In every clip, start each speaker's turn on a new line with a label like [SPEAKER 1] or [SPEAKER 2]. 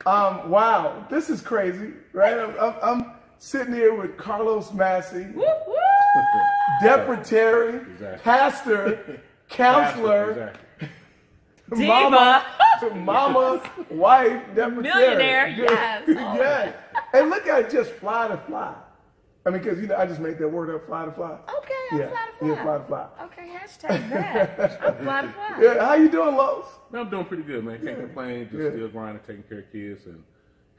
[SPEAKER 1] Wow, this is crazy, right? I'm sitting here with Carlos Massey, Deborah Terry, pastor, counselor,
[SPEAKER 2] diva,
[SPEAKER 1] mama, wife, Deborah
[SPEAKER 2] millionaire,
[SPEAKER 1] Terry.
[SPEAKER 2] yes.
[SPEAKER 1] Yeah. And look at it, just fly to fly. I mean, because, you know, I just make that word up, fly to fly.
[SPEAKER 2] Okay, I'm fly to fly.
[SPEAKER 1] Yeah, fly to fly.
[SPEAKER 2] Okay, hashtag that. I'm fly to fly.
[SPEAKER 1] Yeah, how you doing, Los?
[SPEAKER 3] I'm doing pretty good, man. Can't complain. Just still grinding, taking care of kids, and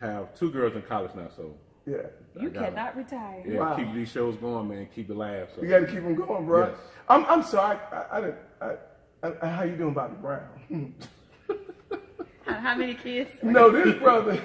[SPEAKER 3] have 2 girls in college now, so.
[SPEAKER 1] Yeah.
[SPEAKER 2] You cannot retire.
[SPEAKER 3] Yeah,
[SPEAKER 1] wow.
[SPEAKER 3] Keep these shows going, man. Keep the laughs. So.
[SPEAKER 1] You got to keep them going, bro.
[SPEAKER 3] Yes.
[SPEAKER 1] I'm sorry. How you doing, Bobby Brown?
[SPEAKER 2] How many kids?
[SPEAKER 1] No, this brother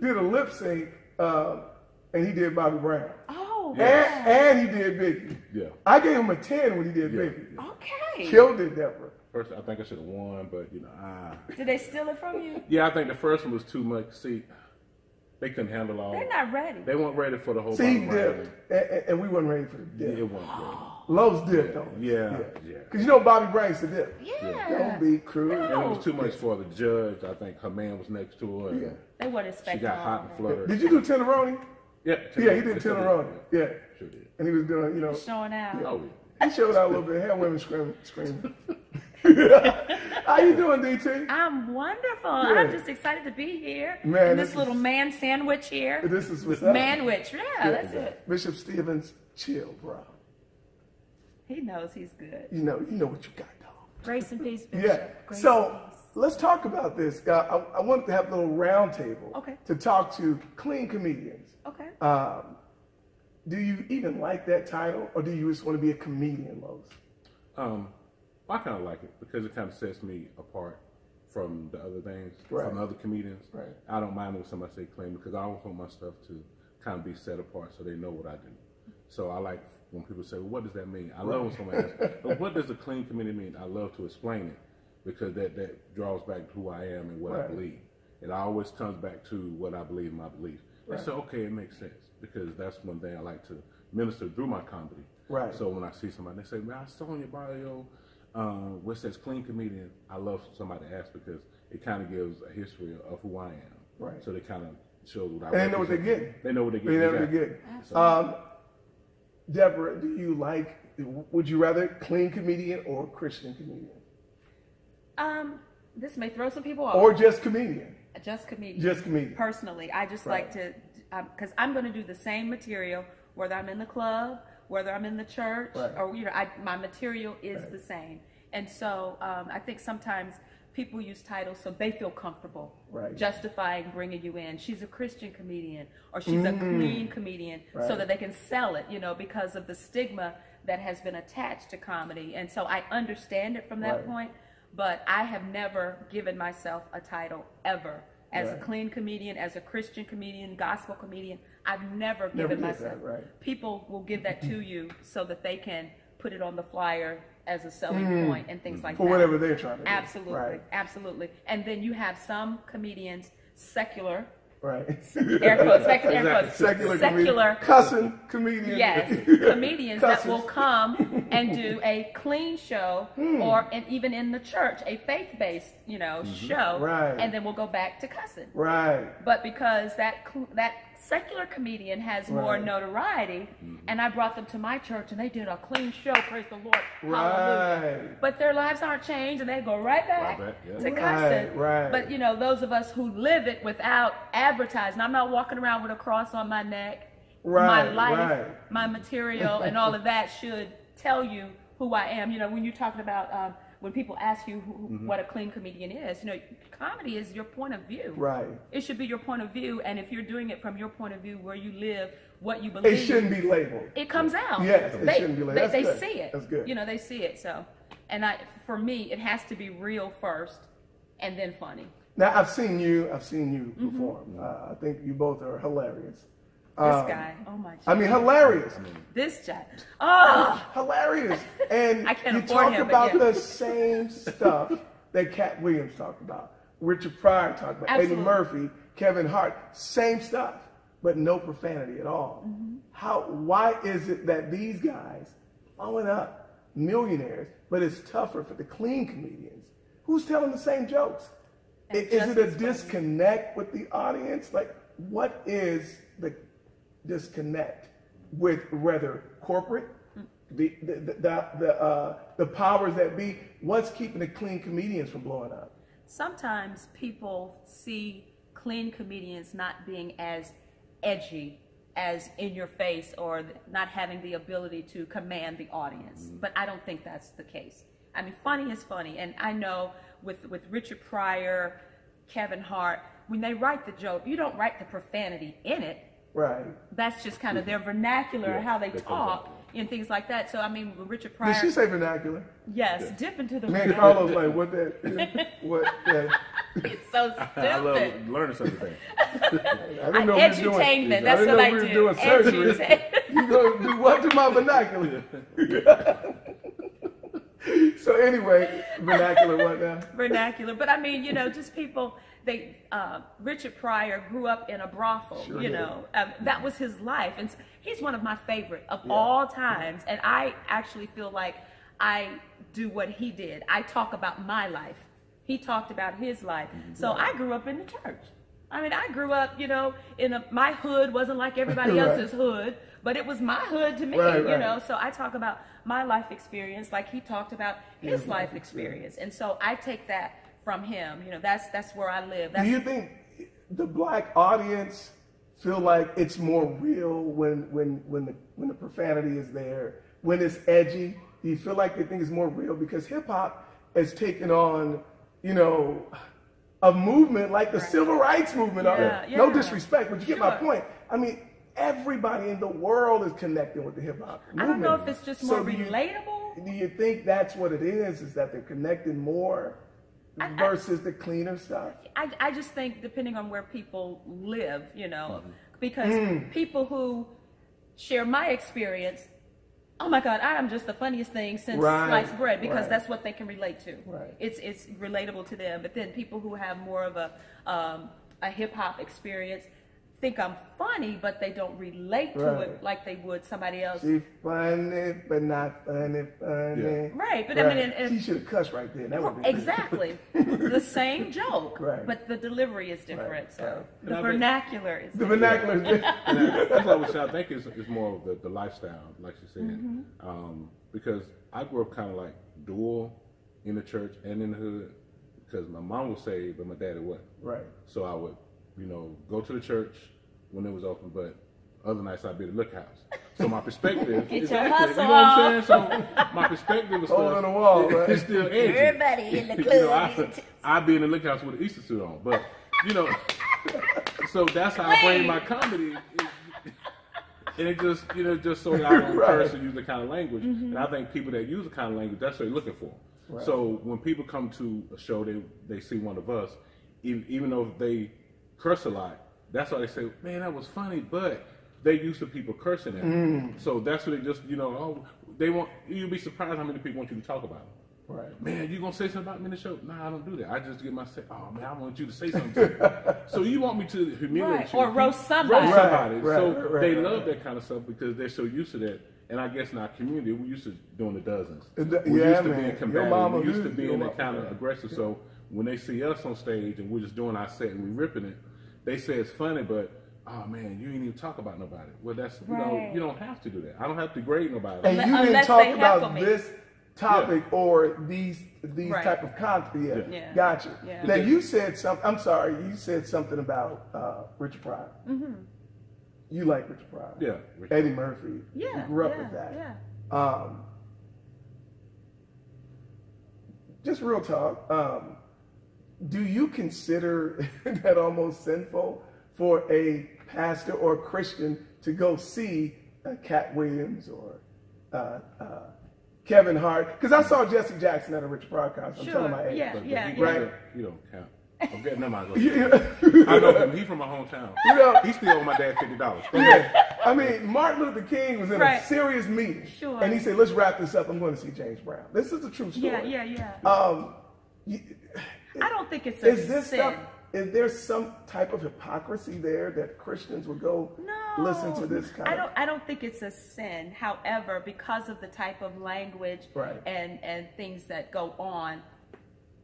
[SPEAKER 1] did a lip sync, and he did Bobby Brown.
[SPEAKER 2] Oh,
[SPEAKER 1] and he did Biggie.
[SPEAKER 3] Yeah.
[SPEAKER 1] I gave him a 10 when he did Biggie.
[SPEAKER 3] Yeah.
[SPEAKER 2] okay.
[SPEAKER 1] Killed it, Deborah.
[SPEAKER 3] First, I think I should have won, but you know,
[SPEAKER 2] Did they steal it from you?
[SPEAKER 3] Yeah, I think the first one was too much. See, they couldn't handle all.
[SPEAKER 2] They're not ready.
[SPEAKER 3] They weren't ready for the whole.
[SPEAKER 1] See, he
[SPEAKER 3] Bobby Brown.
[SPEAKER 1] dipped, and we weren't ready for the dip.
[SPEAKER 3] It wasn't ready.
[SPEAKER 1] Lowe's dipped on us.
[SPEAKER 3] Yeah.
[SPEAKER 1] Because you know Bobby Brown's the dip.
[SPEAKER 2] Yeah.
[SPEAKER 1] Don't be cruel.
[SPEAKER 3] And it was too much for the judge. I think her man was next to her. And
[SPEAKER 2] They weren't
[SPEAKER 3] she
[SPEAKER 2] expecting
[SPEAKER 3] got hot and fluttered.
[SPEAKER 1] Did you do Tenderoni?
[SPEAKER 3] Yeah.
[SPEAKER 1] Yeah, he did Tenderoni. Yeah.
[SPEAKER 3] Sure did.
[SPEAKER 1] And he was doing, you know.
[SPEAKER 2] Showing out.
[SPEAKER 3] Oh,
[SPEAKER 1] He showed out a little bit. Had women screaming. How you doing, DT?
[SPEAKER 2] I'm wonderful.
[SPEAKER 1] Good.
[SPEAKER 2] I'm just excited to be here.
[SPEAKER 1] Man,
[SPEAKER 2] in this
[SPEAKER 1] this
[SPEAKER 2] little
[SPEAKER 1] is-
[SPEAKER 2] man sandwich here.
[SPEAKER 1] This is what's up.
[SPEAKER 2] Manwich. Yeah, that's it.
[SPEAKER 1] Bishop Stevens, chill, bro.
[SPEAKER 2] He knows he's good.
[SPEAKER 1] You know what you got, dog.
[SPEAKER 2] Grace and peace, Bishop.
[SPEAKER 1] Yeah.
[SPEAKER 2] Grace
[SPEAKER 1] So
[SPEAKER 2] and peace.
[SPEAKER 1] let's talk about this. I wanted to have a little round table
[SPEAKER 2] Okay.
[SPEAKER 1] to talk to clean comedians.
[SPEAKER 2] Okay.
[SPEAKER 1] Do you even like that title, or do you just want to be a comedian, Lowe's?
[SPEAKER 3] I kind of like it because it kind of sets me apart from the other things,
[SPEAKER 1] Right.
[SPEAKER 3] from the other comedians.
[SPEAKER 1] Right.
[SPEAKER 3] I don't mind when somebody say clean because I always want my stuff to kind of be set apart so they know what I do. So I like when people say, well, what does that mean? I love when somebody asks, well, what does a clean comedian mean? I love to explain it because that draws back to who I am and what I believe. It always comes back to what I believe in my belief. And so, okay, it makes sense because that's one thing I like to minister through my comedy.
[SPEAKER 1] Right.
[SPEAKER 3] So when I see somebody, they say, man, I saw in your bio where it says clean comedian. I love somebody to ask because it kind of gives a history of who I am.
[SPEAKER 1] Right.
[SPEAKER 3] So they kind of show what I
[SPEAKER 1] And they know what they're getting.
[SPEAKER 3] They know what they're getting.
[SPEAKER 1] They know what they're getting. Deborah, would you rather clean comedian or Christian comedian?
[SPEAKER 2] This may throw some people off.
[SPEAKER 1] Or just comedian?
[SPEAKER 2] Just comedian.
[SPEAKER 1] Just comedian.
[SPEAKER 2] Personally, I just like to, because I'm going to do the same material, whether I'm in the club, whether I'm in the church, or, you know, my material is the same. And so I think sometimes people use titles so they feel comfortable justifying bringing you in. She's a Christian comedian, or she's a clean comedian, so that they can sell it, you know, because of the stigma that has been attached to comedy. And so I understand it from that point, but I have never given myself a title ever. As a clean comedian, as a Christian comedian, gospel comedian, I've never given myself. People will give that to you so that they can put it on the flyer as a selling point and things like that.
[SPEAKER 1] For whatever they're trying to do.
[SPEAKER 2] Absolutely, absolutely. And then you have some comedians, secular,
[SPEAKER 1] air
[SPEAKER 2] quotes,
[SPEAKER 1] secular cussing comedians.
[SPEAKER 2] Yes, comedians that will come and do a clean show, or even in the church, a faith-based, you know, show, and then we'll go back to cussing. But because that secular comedian has more notoriety, and I brought them to my church, and they did a clean show, praise the Lord, hallelujah. But their lives aren't changed, and they go right back to cussing. But, you know, those of us who live it without advertising, I'm not walking around with a cross on my neck. My life, my material, and all of that should tell you who I am. You know, when you're talking about when people ask you what a clean comedian is, you know, comedy is your point of view. It should be your point of view, and if you're doing it from your point of view, where you live, what you believe,
[SPEAKER 1] it shouldn't be labeled.
[SPEAKER 2] It comes out.
[SPEAKER 1] Yes, it shouldn't be labeled.
[SPEAKER 2] They see it.
[SPEAKER 1] That's good.
[SPEAKER 2] You know, they see it. So, and for me, it has to be real first, and then funny.
[SPEAKER 1] Now I've seen you perform. I think you both are hilarious.
[SPEAKER 2] This guy, oh my God.
[SPEAKER 1] I mean, hilarious.
[SPEAKER 2] This guy, oh,
[SPEAKER 1] hilarious. And
[SPEAKER 2] I can't
[SPEAKER 1] you
[SPEAKER 2] afford
[SPEAKER 1] talk
[SPEAKER 2] him,
[SPEAKER 1] about
[SPEAKER 2] but yeah.
[SPEAKER 1] the same stuff that Cat Williams talked about, Richard Pryor talked about, Eddie Murphy, Kevin Hart, same stuff, but no profanity at all. Why is it that these guys blowing up, millionaires, but it's tougher for the clean comedians? Who's telling the same jokes? Is it a disconnect with the audience? Like, what is the disconnect with rather corporate, the powers that be? What's keeping the clean comedians from blowing up?
[SPEAKER 2] Sometimes people see clean comedians not being as edgy, as in your face, or not having the ability to command the audience. But I don't think that's the case. I mean, funny is funny, and I know with Richard Pryor, Kevin Hart, when they write the joke, you don't write the profanity in it.
[SPEAKER 1] Right.
[SPEAKER 2] That's just kind of their vernacular, how they talk and things like that. So I mean, Richard Pryor.
[SPEAKER 1] Did she say vernacular?
[SPEAKER 2] Yes, dip into the.
[SPEAKER 1] Man, Carlos, like what that? What? Yeah.
[SPEAKER 2] It's so stupid.
[SPEAKER 3] I love learning something.
[SPEAKER 2] Edutainment. That's what I do.
[SPEAKER 1] Doing surgery. You gonna do what to my vernacular? So anyway, vernacular what now?
[SPEAKER 2] Vernacular, but I mean, you know, just people. Richard Pryor grew up in a brothel. Sure you know, that was his life, and he's one of my favorite of all times. And I actually feel like I do what he did. I talk about my life. He talked about his life. So I grew up in the church. I mean, I grew up, you know, my hood wasn't like everybody else's hood, but it was my hood to me, you know. So I talk about my life experience like he talked about his life experience. And so I take that from him. You know, that's where I live. Do
[SPEAKER 1] you think the black audience feel like it's more real when the profanity is there, when it's edgy? Do you feel like they think it's more real? Because hip hop has taken on, you know, a movement like the civil rights movement. No disrespect, but you get my point. I mean, everybody in the world is connecting with the hip hop movement.
[SPEAKER 2] I don't know if it's just more relatable.
[SPEAKER 1] Do you think that's what it is that they're connecting more versus the cleaner stuff?
[SPEAKER 2] I just think depending on where people live, you know, because people who share my experience, oh my God, I am just the funniest thing since sliced bread, because that's what they can relate to. It's relatable to them. But then people who have more of a hip hop experience think I'm funny, but they don't relate to it like they would somebody else.
[SPEAKER 1] She's funny, but not funny.
[SPEAKER 2] Right, but I mean,
[SPEAKER 1] she should have cussed right there. That would be
[SPEAKER 2] exactly the same joke, but the delivery is different. So the vernacular is different.
[SPEAKER 1] Vernacular is different.
[SPEAKER 3] That's what I think is more of the lifestyle, like you said, because I grew up kind of like dual in the church and in the hood, because my mom was saved, but my daddy wasn't.
[SPEAKER 1] Right.
[SPEAKER 3] So I would, you know, go to the church when it was open, but other nights I'd be at the Look House. So my perspective,
[SPEAKER 2] you know what
[SPEAKER 3] I'm saying? So my perspective was
[SPEAKER 1] still on the wall, right?
[SPEAKER 3] It's still edgy.
[SPEAKER 2] Everybody in the club.
[SPEAKER 3] You know, I'd be in the Look House with an Easter suit on, but you know, so that's how I bring my comedy. And it just, you know, just so that I don't curse or use the kind of language. And I think people that use the kind of language, that's what they're looking for. So when people come to a show, they see one of us, even though they curse a lot, that's why they say, man, that was funny, but they used to people cursing at them. So that's what they just, you know, you'll be surprised how many people want you to talk about them.
[SPEAKER 1] Right.
[SPEAKER 3] Man, you gonna say something about me in the show? Nah, I don't do that. I just get my say, oh man, I want you to say something to me. So you want me to humiliate you.
[SPEAKER 2] Or roast somebody.
[SPEAKER 3] They love that kind of stuff because they're so used to that. And I guess in our community, we're used to doing the dozens. We're used to being combative. We're used to being that kind of aggressive. So when they see us on stage and we're just doing our set and we're ripping it, they say it's funny, but oh man, you ain't even talk about nobody. Well, that's you don't have to do that. I don't have to grade nobody.
[SPEAKER 1] And you didn't talk about this topic or these type of content. Gotcha. Now you said something. I'm sorry. You said something about Richard Pryor. You like Richard Pryor.
[SPEAKER 3] Yeah.
[SPEAKER 1] Eddie Murphy. Yeah. You grew up with that. Yeah. Just real talk. Do you consider that almost sinful for a pastor or a Christian to go see Cat Williams or Kevin Hart? Because I saw Jesse Jackson at a Richard Pryor concert. I'm telling my age.
[SPEAKER 3] Right? You don't count. I'm getting them out. I know him. He's from my hometown. You know, he still owe my dad $50.
[SPEAKER 1] I mean, Martin Luther King was in a serious meeting, and he said, "Let's wrap this up. I'm going to see James Brown." This is a true story.
[SPEAKER 2] I don't think it's a sin.
[SPEAKER 1] Is there some type of hypocrisy there that Christians would go listen to this kind of?
[SPEAKER 2] I don't think it's a sin. However, because of the type of language and things that go on,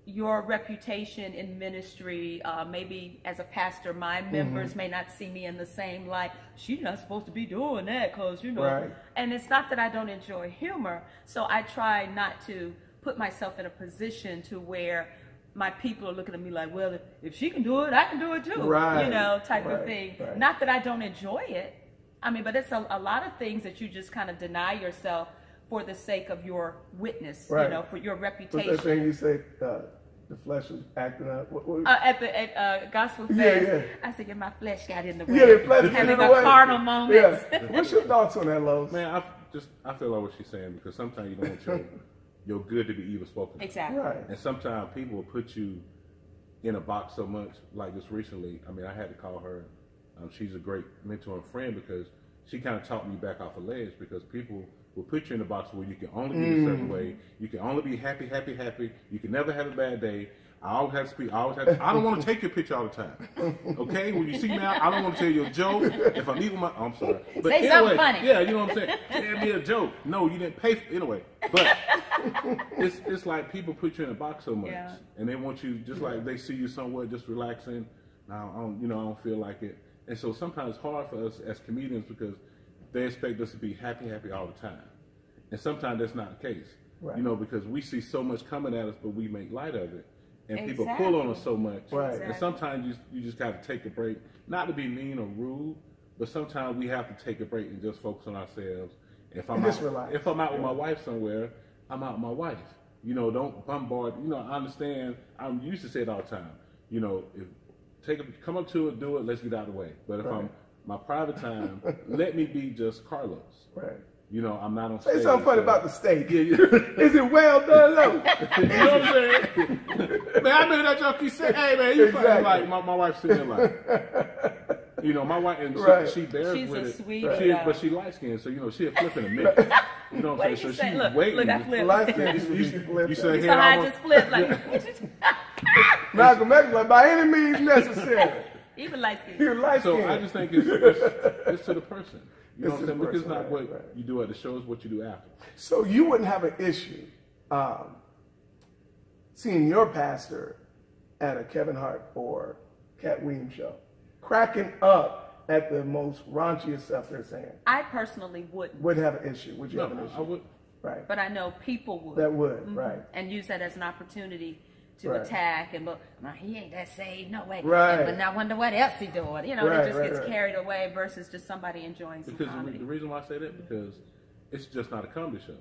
[SPEAKER 2] your reputation in ministry, maybe as a pastor, my members may not see me in the same light. She's not supposed to be doing that because, you know. Right. And it's not that I don't enjoy humor. So I try not to put myself in a position to where my people are looking at me like, well, if she can do it, I can do it too. Right. You know, type of thing. Right. Not that I don't enjoy it. I mean, but it's a lot of things that you just kind of deny yourself for the sake of your witness, you know, for your reputation.
[SPEAKER 1] What's that thing you say? The flesh was acting up.
[SPEAKER 2] At Gospel Fest, I said, my flesh got in the way.
[SPEAKER 1] Yeah, the flesh
[SPEAKER 2] having a carnal moment.
[SPEAKER 1] Yeah. What's your thoughts on that, Lowe's?
[SPEAKER 3] Man, I feel like what she's saying, because sometimes you don't want your good to be evil spoken.
[SPEAKER 2] Exactly.
[SPEAKER 1] Right.
[SPEAKER 3] And sometimes people will put you in a box so much. Like just recently, I mean, I had to call her. She's a great mentor and friend, because she kind of taught me back off the ledge, because people will put you in a box where you can only be a certain way. You can only be happy, happy, happy. You can never have a bad day. I always have to speak. I don't want to take your picture all the time. Okay? When you see me out, I don't want to tell you a joke. If I meet with my... I'm sorry. But
[SPEAKER 2] say something funny.
[SPEAKER 3] Yeah, you know what I'm saying? Tell me a joke. No, you didn't pay for... Anyway. But it's like people put you in a box so much. Yeah. And they want you, just like they see you somewhere just relaxing. Now, I don't feel like it. And so sometimes it's hard for us as comedians, because they expect us to be happy, happy all the time. And sometimes that's not the case. Right. You know, because we see so much coming at us, but we make light of it. And people pull on us so much. Right. And sometimes you just got to take a break. Not to be mean or rude, but sometimes we have to take a break and just focus on ourselves. If I'm out with my wife somewhere, I'm out with my wife. You know, don't bombard. You know, I understand. I used to say it all the time. You know, come up to it, do it, let's get out of the way. But if I'm my private time, let me be just Carlos. Right. You know, I'm not on stage.
[SPEAKER 1] Say something funny about the steak. Yeah. Is it well done, though?
[SPEAKER 3] You know what I'm saying? Man, I remember that joke you said, hey, man, you fucking like, my wife's sitting there like, you know, my wife, and she bears
[SPEAKER 2] she's
[SPEAKER 3] with
[SPEAKER 2] a
[SPEAKER 3] it.
[SPEAKER 2] Sweet
[SPEAKER 3] But she light skinned, so, you know, she'll flip in a minute. You know what I'm saying? So she's waiting.
[SPEAKER 2] Look, I flipped.
[SPEAKER 1] Light skinned, you flip.
[SPEAKER 3] You say,
[SPEAKER 2] hey, I just flipped like...
[SPEAKER 1] Malcolm X, like, by any means necessary.
[SPEAKER 2] Even light skinned.
[SPEAKER 1] You're light skinned.
[SPEAKER 3] So I just think it's to the person. You know what I'm saying? Because it's not what you do at the show, it's what you do after.
[SPEAKER 1] So you wouldn't have an issue seeing your pastor at a Kevin Hart or Cat Williams show, cracking up at the most raunchiest stuff they're saying.
[SPEAKER 2] I personally wouldn't.
[SPEAKER 1] Wouldn't have an issue. Would you have an issue?
[SPEAKER 3] I would.
[SPEAKER 1] Right.
[SPEAKER 2] But I know people would.
[SPEAKER 1] That would, right.
[SPEAKER 2] And use that as an opportunity to attack, and he ain't that saved, no way.
[SPEAKER 1] Right.
[SPEAKER 2] But now I wonder what else he doing. You know, it just gets carried away versus just somebody enjoying some comedy.
[SPEAKER 3] The reason why I say that, because it's just not a comedy show.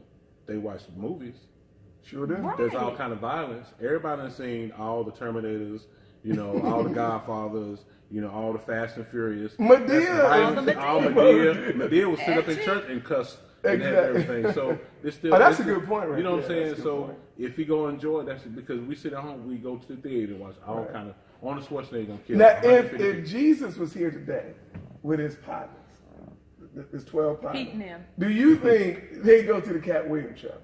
[SPEAKER 3] They watch movies.
[SPEAKER 1] Sure do.
[SPEAKER 2] Right.
[SPEAKER 3] There's all kind of violence. Everybody has seen all the Terminators, you know, all the Godfathers, you know, all the Fast and Furious.
[SPEAKER 1] Madea.
[SPEAKER 3] All Madea. Madea will sit up in church and cuss. And everything. So it's still.
[SPEAKER 1] That's a good point, right?
[SPEAKER 3] You know what I'm saying? So if you go enjoy it, that's because we sit at home, we go to the theater and watch all kind of Arnold Schwarzenegger gonna kill.
[SPEAKER 1] Now, if Jesus was here today with his partners, his 12 partners, do you think they'd go to the Cat Williams show?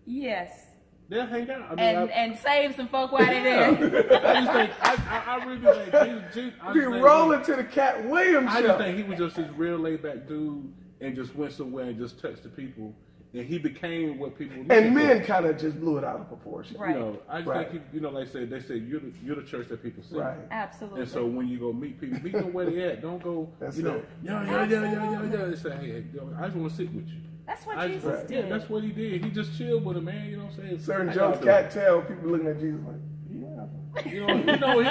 [SPEAKER 2] Yes.
[SPEAKER 3] They'll hang out. I mean,
[SPEAKER 2] and save some folk while they're there.
[SPEAKER 3] I just think I really think Jesus.
[SPEAKER 1] Be rolling to the Cat Williams show.
[SPEAKER 3] I just think he was just this real laid back dude. And just went somewhere and just touched the people, and he became what people.
[SPEAKER 1] And men kind of just blew it out of proportion.
[SPEAKER 2] Right.
[SPEAKER 3] You know, I just think you know, like they say you're the church that people see.
[SPEAKER 1] Right.
[SPEAKER 2] Absolutely.
[SPEAKER 3] And so when you go meet people, meet them where they at. Don't go.
[SPEAKER 1] That's
[SPEAKER 3] you know, yeah. They say, hey, I just want to sit with you.
[SPEAKER 2] That's what Jesus did.
[SPEAKER 3] Yeah, that's what he did. He just chilled with a man. You know what I'm saying?
[SPEAKER 1] Certain jokes can't tell. People looking at Jesus like.
[SPEAKER 3] You know,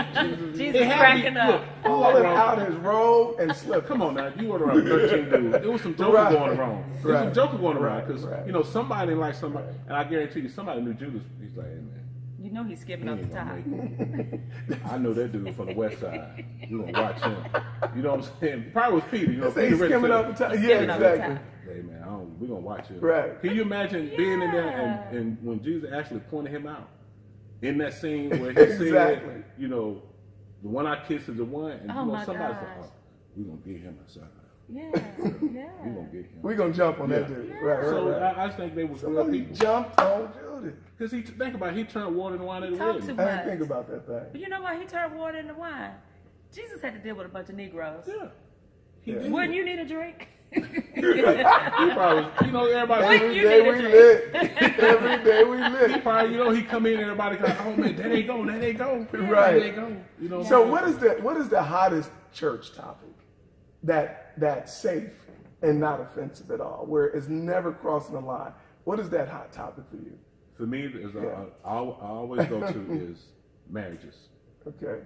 [SPEAKER 2] Jesus cracking up.
[SPEAKER 1] Pulling out his robe and slipping.
[SPEAKER 3] Come on now, you were around 13 dudes. There was some joker going around. There was some joker going around because you know somebody like somebody, and I guarantee you somebody knew Judas. He's like, hey man.
[SPEAKER 2] You know he's skipping up the top.
[SPEAKER 3] I know that dude from the west side. You gonna watch him? You know what I'm saying? Probably was Peter. You know,
[SPEAKER 1] Peter skipping up the top. Yeah, exactly.
[SPEAKER 3] Hey man, we're gonna watch him.
[SPEAKER 1] Right.
[SPEAKER 3] Can you imagine being in there and when Jesus actually pointed him out? In that scene where he said, you know, the one I kissed is the one, and you know, somebody's like, we're going to get him outside.
[SPEAKER 2] Yeah.
[SPEAKER 3] We're going to get him.
[SPEAKER 1] We're going to jump on that dude.
[SPEAKER 3] Yeah. Right. I think they were real people.
[SPEAKER 1] Jumped on Judas.
[SPEAKER 3] Because think about it, he turned water into wine at the wedding.
[SPEAKER 1] I didn't think about that thing.
[SPEAKER 2] But you know why he turned water into wine? Jesus had to deal with a bunch of Negroes.
[SPEAKER 3] Yeah.
[SPEAKER 2] Wouldn't you need a drink?
[SPEAKER 3] Everybody.
[SPEAKER 1] Every day we lit. Every day we lit.
[SPEAKER 3] He probably, he come in, everybody goes, oh man, there they go.
[SPEAKER 1] Right.
[SPEAKER 3] There they go.
[SPEAKER 1] So what is the hottest church topic that's safe and not offensive at all, where it's never crossing the line? What is that hot topic for you?
[SPEAKER 3] For me, I always go to is marriages.
[SPEAKER 1] Okay.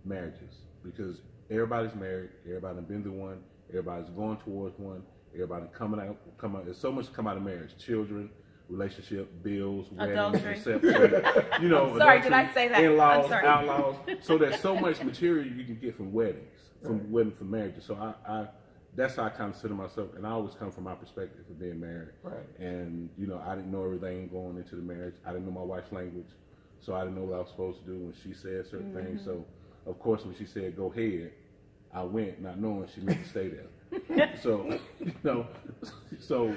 [SPEAKER 3] Marriages, because everybody's married, everybody's been through one, everybody's going towards one, everybody coming out. There's so much come out of marriage: children, relationship, bills, weddings, reception.
[SPEAKER 2] Sorry, did I say that?
[SPEAKER 3] In-laws, outlaws. So there's so much material you can get from weddings, from marriages. So I that's how I consider myself, and I always come from my perspective of being married.
[SPEAKER 1] Right.
[SPEAKER 3] And I didn't know everything going into the marriage. I didn't know my wife's language, so I didn't know what I was supposed to do when she said certain things. So, of course, when she said go ahead, I went, not knowing she meant to stay there. So, so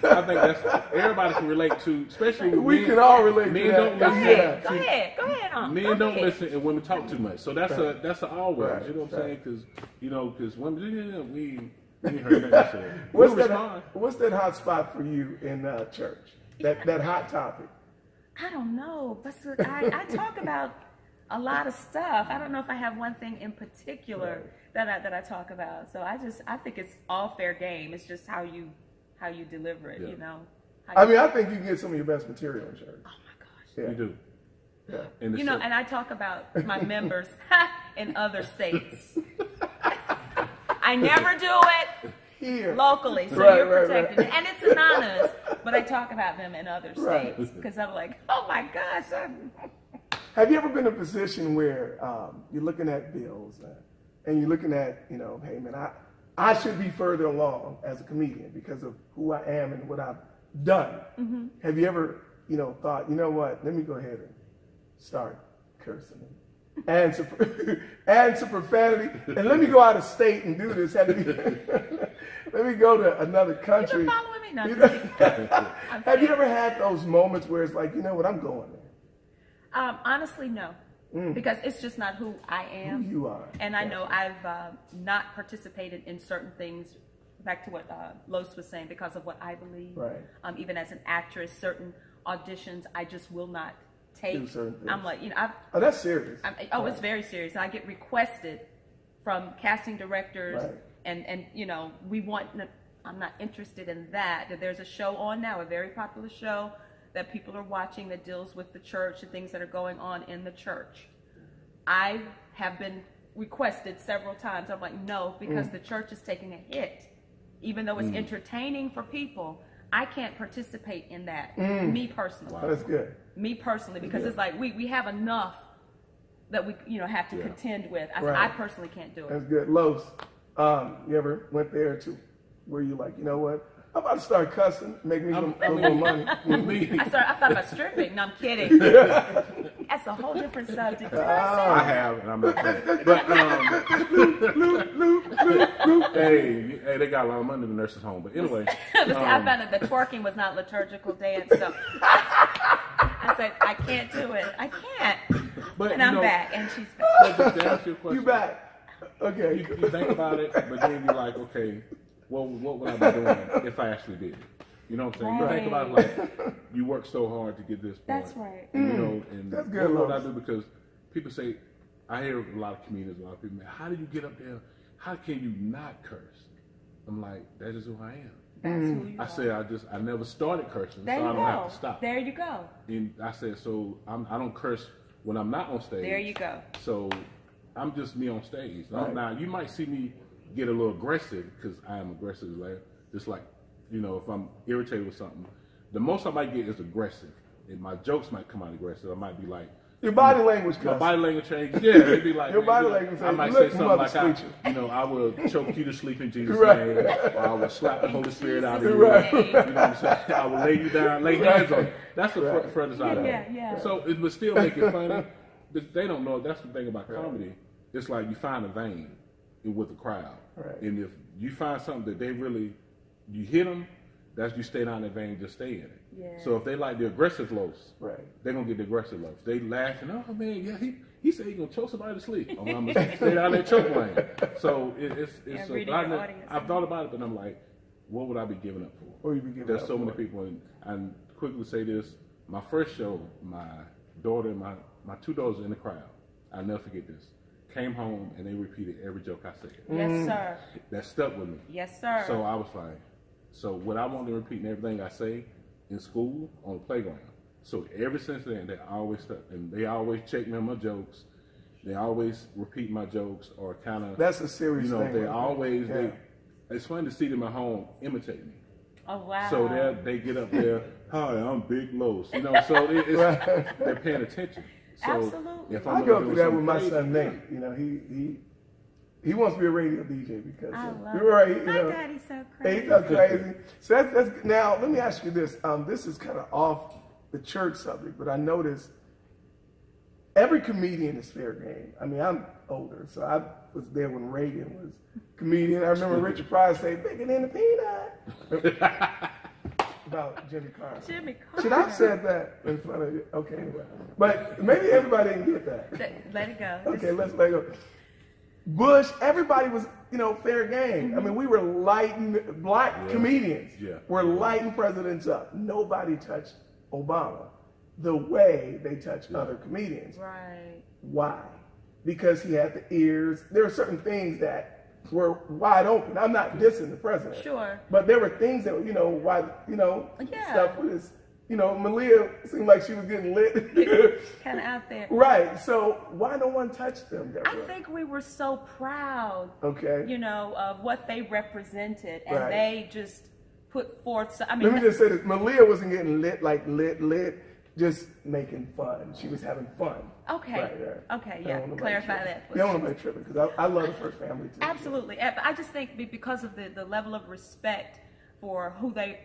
[SPEAKER 3] I think that's everybody can relate to, especially
[SPEAKER 1] we can all relate.
[SPEAKER 3] Men
[SPEAKER 1] to that.
[SPEAKER 3] don't listen.
[SPEAKER 2] Go ahead.
[SPEAKER 3] Men don't listen, and women talk too much. So that's a always.
[SPEAKER 1] Right.
[SPEAKER 3] You know what I'm saying? Because women, we heard that said.
[SPEAKER 1] What's that hot spot for you in church? That hot topic.
[SPEAKER 2] I don't know, but I talk about a lot of stuff. I don't know if I have one thing in particular that I talk about. So I think it's all fair game. It's just how you deliver it,
[SPEAKER 1] I think you get some of your best material in church.
[SPEAKER 2] Oh my gosh.
[SPEAKER 1] Yeah.
[SPEAKER 3] You do.
[SPEAKER 1] Yeah.
[SPEAKER 2] And I talk about my members in other states. I never do it
[SPEAKER 1] here
[SPEAKER 2] locally, so you're protected. Right. And it's anonymous, but I talk about them in other states because I'm like, oh my gosh.
[SPEAKER 1] Have you ever been in a position where you're looking at bills and you're looking at, hey man, I should be further along as a comedian because of who I am and what I've done. Mm-hmm. Have you ever, thought, you know what, let me go ahead and start cursing and some profanity, and let me go out of state and do this. Let me go to another country.
[SPEAKER 2] You been following me?
[SPEAKER 1] Have you ever had those moments where it's like, you know what, I'm going there?
[SPEAKER 2] Honestly, no. Because it's just not who I am.
[SPEAKER 1] Who you are.
[SPEAKER 2] And I know I've not participated in certain things, back to what Los was saying, because of what I believe.
[SPEAKER 1] Right.
[SPEAKER 2] Even as an actress, certain auditions I just will not take. I'm like,
[SPEAKER 1] that's serious.
[SPEAKER 2] It's very serious. And I get requested from casting directors and I'm not interested in that. There's a show on now, a very popular show that people are watching that deals with the church and things that are going on in the church. I have been requested several times. I'm like, no, because the church is taking a hit. Even though it's entertaining for people, I can't participate in that, me personally.
[SPEAKER 1] Wow. That's good.
[SPEAKER 2] Me personally, because it's like we have enough that we have to contend with. I personally can't do it.
[SPEAKER 1] That's good. Los, you ever went there to where you like, you know what? I'm about to start cussing, make me some money.
[SPEAKER 2] I thought about stripping. No, I'm kidding. That's a whole different subject.
[SPEAKER 3] I have, and I'm not paying. But hey, they got a lot of money in the nurses' home. But anyway,
[SPEAKER 2] I found that the twerking was not liturgical dance, so I said I can't do it. I can't. And I'm back, and she's back.
[SPEAKER 3] But to answer your question,
[SPEAKER 1] you back? Okay.
[SPEAKER 3] You think about it, but then you're like, okay. What would I be doing if I actually did it? You know what I'm saying? You think about it like you work so hard to get this point.
[SPEAKER 2] That's right.
[SPEAKER 3] And
[SPEAKER 1] that's good.
[SPEAKER 3] What I do, because people say, I hear a lot of comedians, a lot of people, man, how do you get up there? How can you not curse? I'm like, that is who I am.
[SPEAKER 2] That's who you
[SPEAKER 3] I said I never started cursing,
[SPEAKER 2] there
[SPEAKER 3] so I don't have to stop.
[SPEAKER 2] There you go.
[SPEAKER 3] And I said, so I don't curse when I'm not on stage.
[SPEAKER 2] There you go.
[SPEAKER 3] So I'm just me on stage.
[SPEAKER 1] Right.
[SPEAKER 3] Now you might see me get a little aggressive, because I am aggressive. Just like, if I'm irritated with something, the most I might get is aggressive, and my jokes might come out aggressive. I might be like,
[SPEAKER 1] your body language.
[SPEAKER 3] My body language changes. Yeah, it'd be like
[SPEAKER 1] your body language.
[SPEAKER 3] I might say something like, I will choke you to sleep in Jesus' name, or I will slap the Holy Spirit out of you.
[SPEAKER 1] Right.
[SPEAKER 3] You know what I'm saying? I will lay you down, lay hands on you. That's the furthest I go.
[SPEAKER 2] Yeah.
[SPEAKER 3] So it would still make it funny. They don't know. That's the thing about comedy. It's like you find a vein with the crowd.
[SPEAKER 1] Right.
[SPEAKER 3] And if you find something that you hit them, that's you stay down that vein, just stay in it.
[SPEAKER 2] Yeah.
[SPEAKER 3] So if they like the aggressive lows,
[SPEAKER 1] they're
[SPEAKER 3] going to get the aggressive lows. They laughing, oh man, yeah, he said he's going to choke somebody to sleep. I'm going to stay down that choke lane. So it's
[SPEAKER 2] I've
[SPEAKER 3] I've thought about it, but I'm like, what would I be giving up for?
[SPEAKER 1] What would you be giving
[SPEAKER 3] There's
[SPEAKER 1] up
[SPEAKER 3] so
[SPEAKER 1] for?
[SPEAKER 3] many people, and quickly say this: my first show, my daughter and my two daughters in the crowd. I'll never forget this. Came home and they repeated every joke I said.
[SPEAKER 2] Yes, sir.
[SPEAKER 3] That stuck with me.
[SPEAKER 2] Yes, sir.
[SPEAKER 3] So I was like, so what I want to repeat in everything I say in school, on the playground. So ever since then, they always stuck, and they always check me on my jokes. They always repeat my jokes, or kind of.
[SPEAKER 1] That's a serious thing.
[SPEAKER 3] They always. Yeah. It's fun to see them at home imitate me.
[SPEAKER 2] Oh wow!
[SPEAKER 3] So they get up there. Hi, I'm Big Los. So they're paying attention. So
[SPEAKER 2] absolutely.
[SPEAKER 3] If
[SPEAKER 1] I go through that with my son Nate. He wants to be a radio DJ because you're right.
[SPEAKER 2] My daddy's so crazy.
[SPEAKER 1] He's so crazy. So that's now. Let me ask you this. This is kind of off the church subject, but I noticed every comedian is fair game. I mean, I'm older, so I was there when Reagan was comedian. I remember Richard Pryor say, "Bigger than a peanut." About Jimmy Carter.
[SPEAKER 2] Jimmy Carter.
[SPEAKER 1] Should I have said that in front of you? Okay, anyway. But maybe everybody didn't get that.
[SPEAKER 2] Let it go.
[SPEAKER 1] Okay, let's let it go. Bush, everybody was, fair game. I mean, we were lighting, black comedians were lighting presidents up. Nobody touched Obama the way they touched other comedians.
[SPEAKER 2] Right.
[SPEAKER 1] Why? Because he had the ears. There are certain things that were wide open. I'm not dissing the president.
[SPEAKER 2] Sure.
[SPEAKER 1] But there were things that, stuff with his, Malia seemed like she was getting lit.
[SPEAKER 2] Kind of out there.
[SPEAKER 1] Right. So why no one touched them, Deborah?
[SPEAKER 2] I think we were so proud,
[SPEAKER 1] okay,
[SPEAKER 2] of what they represented. And they just put forth, let
[SPEAKER 1] me just say this. Malia wasn't getting lit, just making fun. She was having fun.
[SPEAKER 2] Okay. Right. Okay, yeah. Clarify that.
[SPEAKER 1] You don't want to make tripping because I love the First Family too.
[SPEAKER 2] Absolutely. I just think because of the level of respect for who they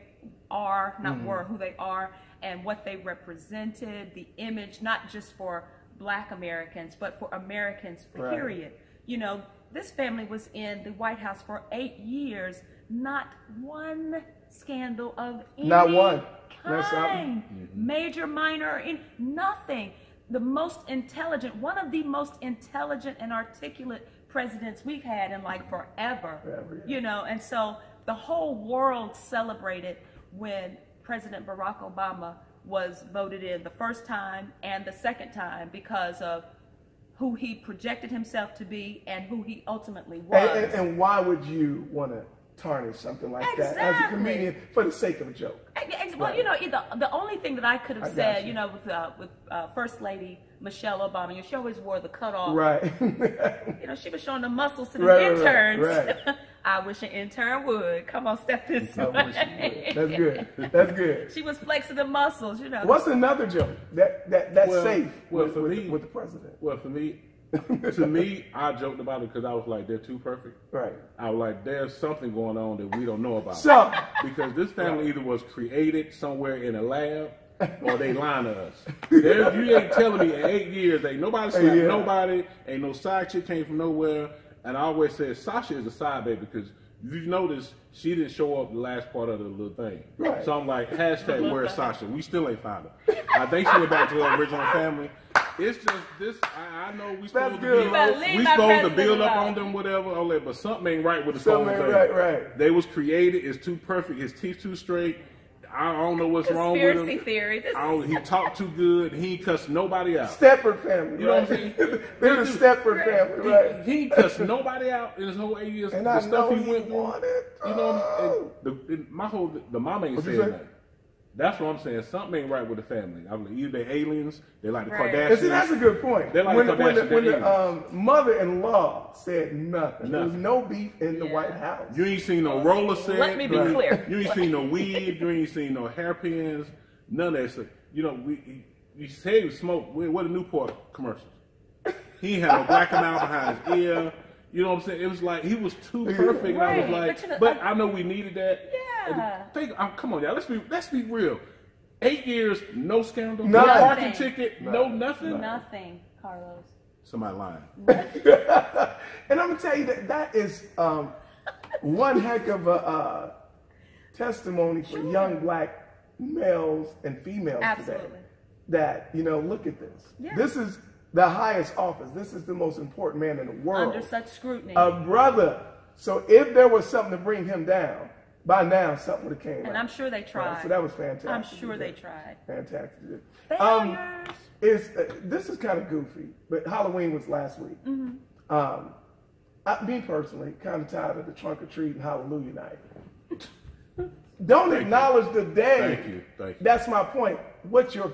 [SPEAKER 2] are, not were, who they are, and what they represented, the image, not just for Black Americans, but for Americans, period.
[SPEAKER 1] Right.
[SPEAKER 2] This family was in the White House for 8 years, not one scandal of any kind, major, minor, nothing. The most intelligent, one of the most intelligent and articulate presidents we've had in like forever. And so the whole world celebrated when President Barack Obama was voted in the first time and the second time because of who he projected himself to be and who he ultimately was.
[SPEAKER 1] And why would you want to tarnish something like that as a comedian for the sake of a joke?
[SPEAKER 2] Well, the only thing that I could have said, with First Lady Michelle Obama, she always wore the cutoff.
[SPEAKER 1] Right.
[SPEAKER 2] She was showing the muscles to the interns. Right. I wish an intern would. Come on, step this way.
[SPEAKER 1] That's good. That's good.
[SPEAKER 2] She was flexing the muscles,
[SPEAKER 1] What's another joke that's safe with the president?
[SPEAKER 3] Well, for me, to me, I joked about it because I was like, they're too perfect.
[SPEAKER 1] Right.
[SPEAKER 3] I was like, there's something going on that we don't know about. Because this family either was created somewhere in a lab or they lying to us. You ain't telling me in 8 years, ain't nobody slapped nobody, ain't no side chick came from nowhere. And I always said, Sasha is a side baby because you notice she didn't show up the last part of the little thing.
[SPEAKER 1] Right.
[SPEAKER 3] So I'm like, hashtag where's Sasha? We still ain't found her. I think she went back to her original family. It's just this. I know we supposed to build up on them, whatever. But something ain't right with the whole thing.
[SPEAKER 1] Right.
[SPEAKER 3] They was created. It's too perfect. His teeth too straight. I don't know what's wrong with him.
[SPEAKER 2] Conspiracy theory.
[SPEAKER 3] He talked too good. He ain't cussed nobody out.
[SPEAKER 1] Stepford family. You know what I'm saying? They're the Stepford family, right?
[SPEAKER 3] He ain't cussed nobody out in his whole 8 years.
[SPEAKER 1] And
[SPEAKER 3] the stuff he went
[SPEAKER 1] through.
[SPEAKER 3] The mama ain't saying that. That's what I'm saying. Something ain't right with the family. I mean, either they're aliens, they like the Kardashians.
[SPEAKER 1] See, that's a good point.
[SPEAKER 3] They're like
[SPEAKER 1] when
[SPEAKER 3] the
[SPEAKER 1] mother-in-law said nothing. There was no beef in the White House.
[SPEAKER 3] You ain't seen no roller set.
[SPEAKER 2] Let me be clear.
[SPEAKER 3] You ain't seen no weed. You ain't seen no hairpins. None of that stuff. You say he was smoked. What a Newport commercials. He ain't had no black and out behind his ear. You know what I'm saying? It was like he was too perfect.
[SPEAKER 2] Right.
[SPEAKER 3] And I was like, but I know we needed that.
[SPEAKER 2] Yeah.
[SPEAKER 3] Come on, y'all. Let's be real. 8 years, no scandal,
[SPEAKER 1] no
[SPEAKER 3] parking ticket, no nothing.
[SPEAKER 2] Nothing, Carlos.
[SPEAKER 3] Somebody lying.
[SPEAKER 1] And I'm gonna tell you that is one heck of a testimony for young black males and females today. That look at this. Yeah. This is the highest office. This is the most important man in the world.
[SPEAKER 2] Under such scrutiny.
[SPEAKER 1] A brother. So if there was something to bring him down, By now, something would have came out.
[SPEAKER 2] And I'm sure they tried.
[SPEAKER 1] Right, so that was fantastic.
[SPEAKER 2] I'm sure they tried.
[SPEAKER 1] Fantastic.
[SPEAKER 2] Failures.
[SPEAKER 1] This is kind of goofy, but Halloween was last week. Me personally, kind of tired of the trunk or treat and Hallelujah night. Don't acknowledge the day.
[SPEAKER 3] Thank you.
[SPEAKER 1] That's my point. What's your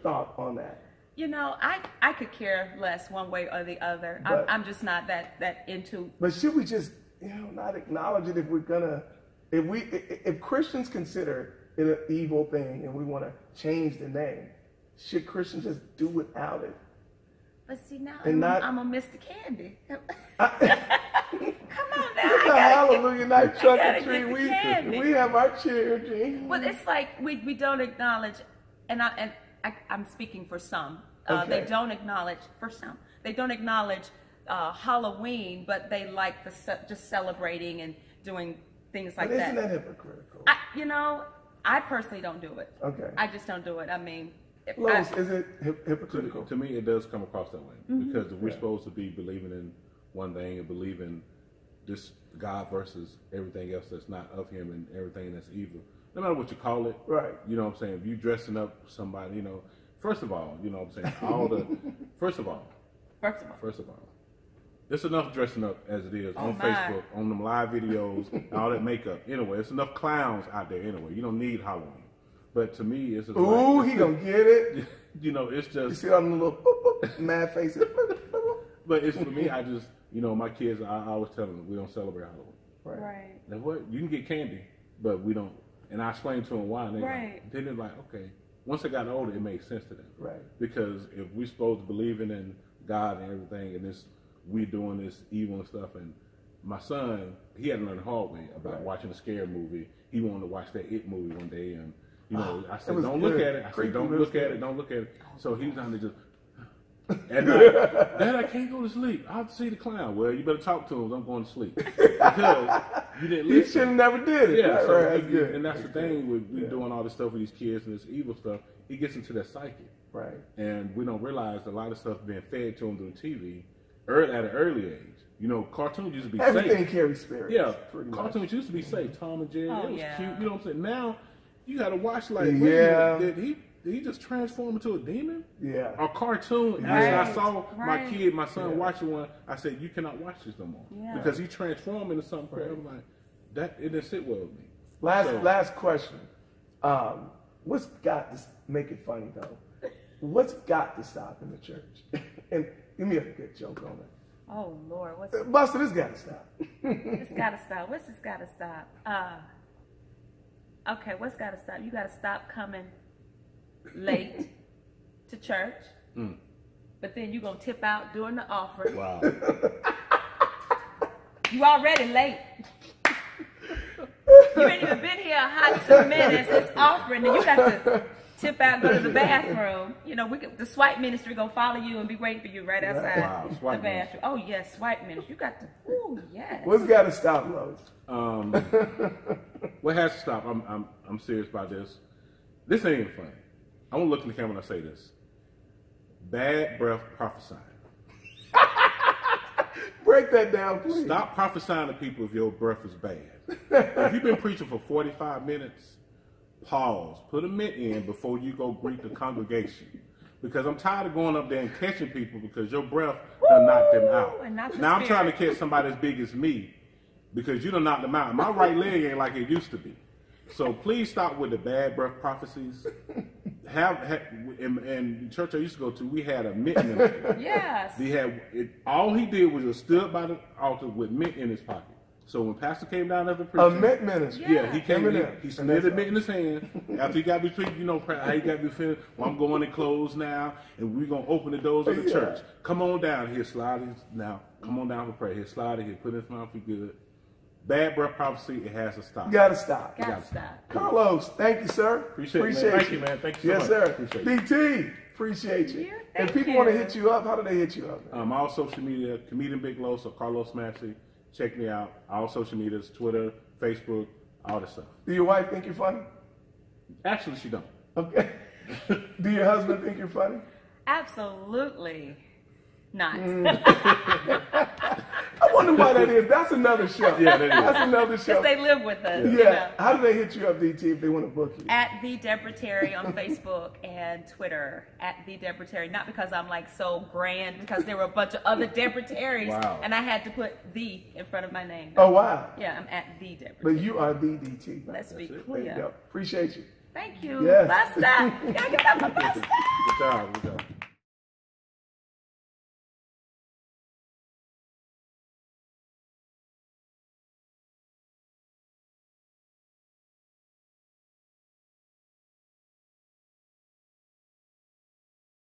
[SPEAKER 1] thought on that?
[SPEAKER 2] You know, I could care less one way or the other. I'm just not that into.
[SPEAKER 1] But should we just not acknowledge it if we're gonna? If Christians consider it an evil thing and we want to change the name, should Christians just do without it?
[SPEAKER 2] But see, now I'm a Mr. Candy. Come on now.
[SPEAKER 1] Hallelujah night trunk or treat. We have our children.
[SPEAKER 2] Well, it's like we don't acknowledge, and I'm speaking for some. They don't acknowledge, for some, they don't acknowledge Halloween, but they like just celebrating and doing things like that.
[SPEAKER 1] Isn't that hypocritical?
[SPEAKER 2] I personally don't do it.
[SPEAKER 1] Okay.
[SPEAKER 2] I just don't do it. I mean,
[SPEAKER 1] Lois, is it hypocritical?
[SPEAKER 3] To me, it does come across that way because we're supposed to be believing in one thing and believing this God versus everything else that's not of Him and everything that's evil. No matter what you call it,
[SPEAKER 1] right?
[SPEAKER 3] You know what I'm saying? If you dressing up somebody, first of all, you know what I'm saying? First of all, it's enough dressing up as it is on Facebook, on them live videos, all that makeup. Anyway, it's enough clowns out there anyway. You don't need Halloween. But to me, it's just
[SPEAKER 1] he gonna get it.
[SPEAKER 3] It's just...
[SPEAKER 1] You see all them little mad faces.
[SPEAKER 3] But it's for me, I just, my kids, I always tell them, we don't celebrate Halloween.
[SPEAKER 2] Right.
[SPEAKER 3] Now what? You can get candy, but we don't. And I explained to them why. And then they're like, okay. Once they got older, it made sense to them.
[SPEAKER 1] Right.
[SPEAKER 3] Because if we're supposed to believe in God and everything, and we doing this evil and stuff, and my son, he had to learn the hard way about watching a scary movie. He wanted to watch that It movie one day, and I said, don't look at it. I said, don't look at it. Don't look at it. So he was down there just, at night, Dad, I can't go to sleep. I have to see the clown. Well, you better talk to him. I'm going to sleep. Because you didn't listen.
[SPEAKER 1] You should have never did it.
[SPEAKER 3] Yeah,
[SPEAKER 1] right,
[SPEAKER 3] and that's the thing with we doing all this stuff with these kids and this evil stuff. He gets into that psyche.
[SPEAKER 1] Right.
[SPEAKER 3] And we don't realize a lot of stuff being fed to him through TV at an early age. Cartoons used to be safe.
[SPEAKER 1] Everything carries spirits.
[SPEAKER 3] Yeah, cartoons used to be safe. Tom and Jerry, it was cute. You know what I'm saying? Now, you got to watch did he just transform into a demon?
[SPEAKER 1] Yeah.
[SPEAKER 3] A cartoon.
[SPEAKER 2] Right.
[SPEAKER 3] I saw my son watching one. I said, you cannot watch this no more. Yeah. Because he transformed into something. Right. I'm like, it didn't sit well with me.
[SPEAKER 1] Last question. What's got to make it funny, though? What's got to stop in the church? And give me a good joke on it.
[SPEAKER 2] Oh, Lord.
[SPEAKER 1] Busta, this got to stop.
[SPEAKER 2] It's got to stop. What's this got to stop? Okay, what's got to stop? You got to stop coming late to church, but then you're going to tip out during the offering.
[SPEAKER 3] Wow.
[SPEAKER 2] You already late. You ain't even been here a hot 2 minutes. It's offering, and you got to tip out, go to the bathroom. The swipe ministry going to follow you and be waiting for you right outside the bathroom. Ministry. Oh, yes, swipe ministry. You got to, yes.
[SPEAKER 1] What's got to stop, Lois?
[SPEAKER 3] What has to stop? I'm serious about this. This ain't even funny. I want to look in the camera when I say this. Bad breath prophesying.
[SPEAKER 1] Break that down, please.
[SPEAKER 3] Stop prophesying to people if your breath is bad. If you've been preaching for 45 minutes, pause. Put a mint in before you go greet the congregation. Because I'm tired of going up there and catching people because your breath done knocked them out. Now I'm trying to catch somebody as big as me because you done knocked them out. My right leg ain't like it used to be. So please stop with the bad breath prophecies. In the church I used to go to, we had a mint minister.
[SPEAKER 2] Yes.
[SPEAKER 3] All he did was just stood by the altar with mint in his pocket. So when pastor came down after preaching,
[SPEAKER 1] a mint minister.
[SPEAKER 3] Yeah, he came in. He slid the mint in his hand. After he got me preaching, how he got me finished. Well, I'm going to close now, and we're gonna open the doors of the church. Come on down here, slide in now. Come on down for prayer. Here, slide in here. Put in his mouth. Be good. Bad breath prophecy, it has to stop.
[SPEAKER 1] Gotta stop.
[SPEAKER 2] Gotta stop.
[SPEAKER 1] Carlos, thank you, sir.
[SPEAKER 3] Appreciate you. Thank you, man. Thank you so much.
[SPEAKER 1] Yes, sir.
[SPEAKER 3] Appreciate
[SPEAKER 1] BT, appreciate you.
[SPEAKER 2] Thank
[SPEAKER 1] if people want to hit you up, how do they hit you up?
[SPEAKER 3] All social media, Comedian Big Los or Carlos Massey. Check me out. All social medias, Twitter, Facebook, all that stuff.
[SPEAKER 1] Do your wife think you're funny?
[SPEAKER 3] Actually, she don't.
[SPEAKER 1] Okay. Do your husband think you're funny?
[SPEAKER 2] Absolutely not.
[SPEAKER 1] I want wonder why that is. That's another show.
[SPEAKER 3] Yeah, that is.
[SPEAKER 1] That's another show.
[SPEAKER 2] Because they live with us.
[SPEAKER 1] Yeah.
[SPEAKER 2] You know?
[SPEAKER 1] How do they hit you up, DT, if they want to book you?
[SPEAKER 2] At the Deborah Terry on Facebook and Twitter. At the Deborah Terry. Not because I'm like so grand, because there were a bunch of other Deborah Terrys, and I had to put the in front of my name.
[SPEAKER 1] Oh wow.
[SPEAKER 2] Yeah, I'm at the Deborah.
[SPEAKER 1] But you are the DT.
[SPEAKER 2] Let's be clear.
[SPEAKER 1] Appreciate you.
[SPEAKER 2] Thank you.
[SPEAKER 1] Yes.
[SPEAKER 2] Busta. Gotta give it up for Busta.
[SPEAKER 3] Good job. Good job.